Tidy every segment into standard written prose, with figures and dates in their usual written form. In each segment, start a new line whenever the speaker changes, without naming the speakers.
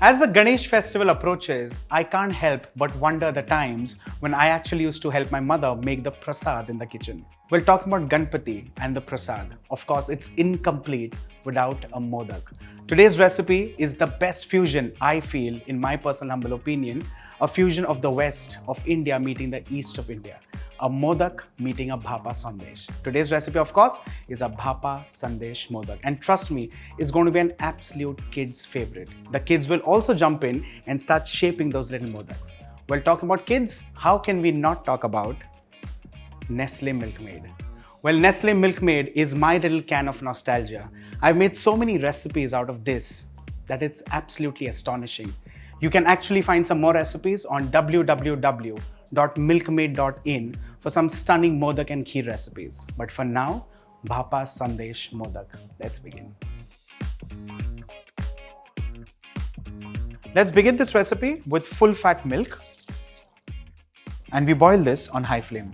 As the Ganesh festival approaches, I can't help but wonder the times when I actually used to help my mother make the prasad in the kitchen. We're talking about Ganpati and the prasad. Of course, it's incomplete without a modak. Today's recipe is the best fusion, I feel, in my personal humble opinion, a fusion of the west of India meeting the east of India. A modak meeting a Bhapa Sandesh. Today's recipe, of course, is a Bhapa Sandesh Modak. And trust me, it's going to be an absolute kid's favorite. The kids will also jump in and start shaping those little modaks. While talking about kids, how can we not talk about Nestle MILKMAID? Well, Nestle MILKMAID is my little can of nostalgia. I've made so many recipes out of this that it's absolutely astonishing. You can actually find some more recipes on www.milkmaid.in for some stunning modak and ghee recipes. But for now, Bhapa Sandesh Modak. Let's begin. Let's begin this recipe with full fat milk, and we boil this on high flame.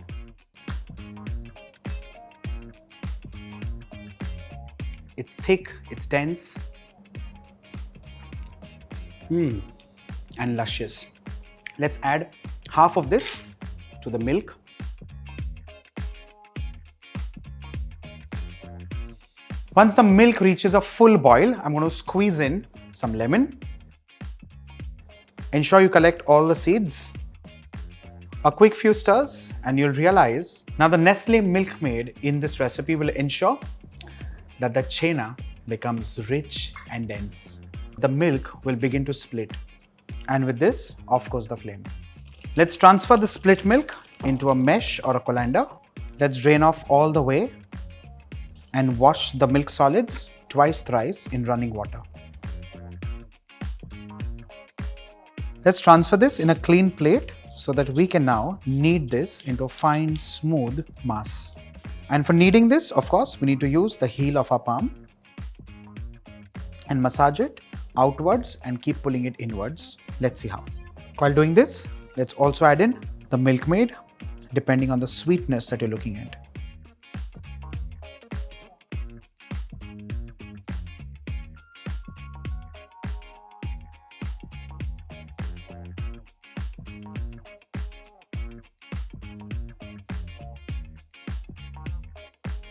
It's thick, it's dense, and luscious. Let's add half of this to the milk. Once the milk reaches a full boil, I'm going to squeeze in some lemon. Ensure you collect all the seeds. A quick few stirs and you'll realize now the Nestle MILKMAID in this recipe will ensure that the chena becomes rich and dense. The milk will begin to split, and with this, off goes the flame. Let's transfer the split milk into a mesh or a colander. Let's drain off all the way and wash the milk solids twice, thrice in running water. Let's transfer this in a clean plate so that we can now knead this into a fine, smooth mass. And for kneading this, of course, we need to use the heel of our palm and massage it outwards and keep pulling it inwards. Let's see how. While doing this, let's also add in the MILKMAID, depending on the sweetness that you're looking at.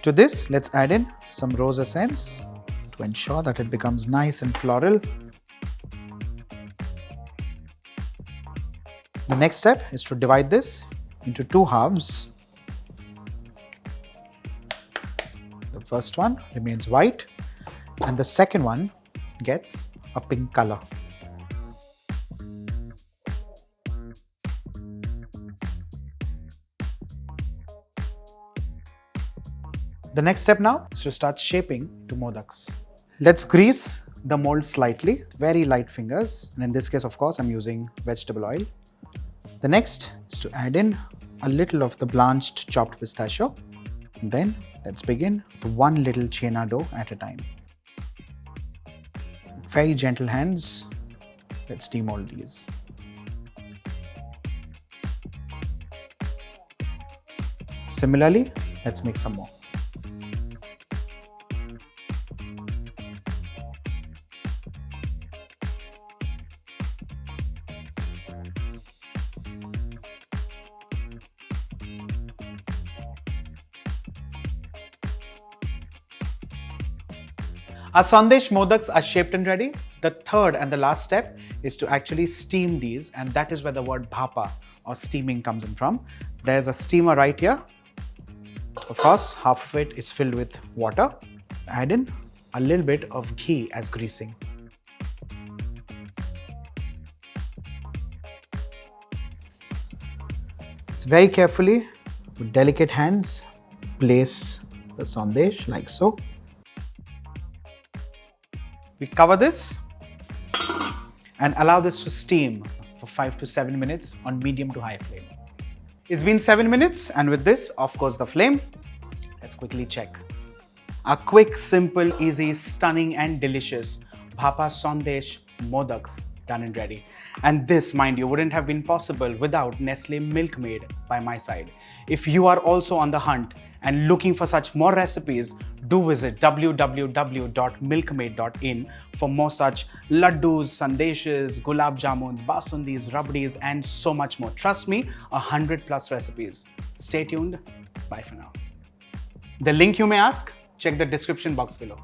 To this, let's add in some rose essence to ensure that it becomes nice and floral. The next step is to divide this into two halves. The first one remains white and the second one gets a pink color. The next step now is to start shaping to modaks. Let's grease the mold slightly, very light fingers. And in this case, of course, I'm using vegetable oil. The next is to add in a little of the blanched chopped pistachio. And then let's begin with one little chena dough at a time. Very gentle hands, let's demold these. Similarly, let's make some more. Our Sandesh Modaks are shaped and ready. The third and the last step is to actually steam these, and that is where the word bhapa or steaming comes in from. There's a steamer right here. Of course, half of it is filled with water. Add in a little bit of ghee as greasing. So very carefully, with delicate hands, place the sandesh like so. We cover this and allow this to steam for 5 to 7 minutes on medium to high flame. It's been 7 minutes, and with this, off goes the flame. Let's quickly check. Our quick, simple, easy, stunning and delicious Bhapa Sandesh Modaks done and ready. And this, mind you, wouldn't have been possible without Nestle MILKMAID by my side. If you are also on the hunt and looking for such more recipes, do visit www.milkmaid.in for more such laddus, sandeshes, gulab jamuns, basundis, rabdis, and so much more. Trust me, 100+ recipes. Stay tuned. Bye for now. The link, you may ask, check the description box below.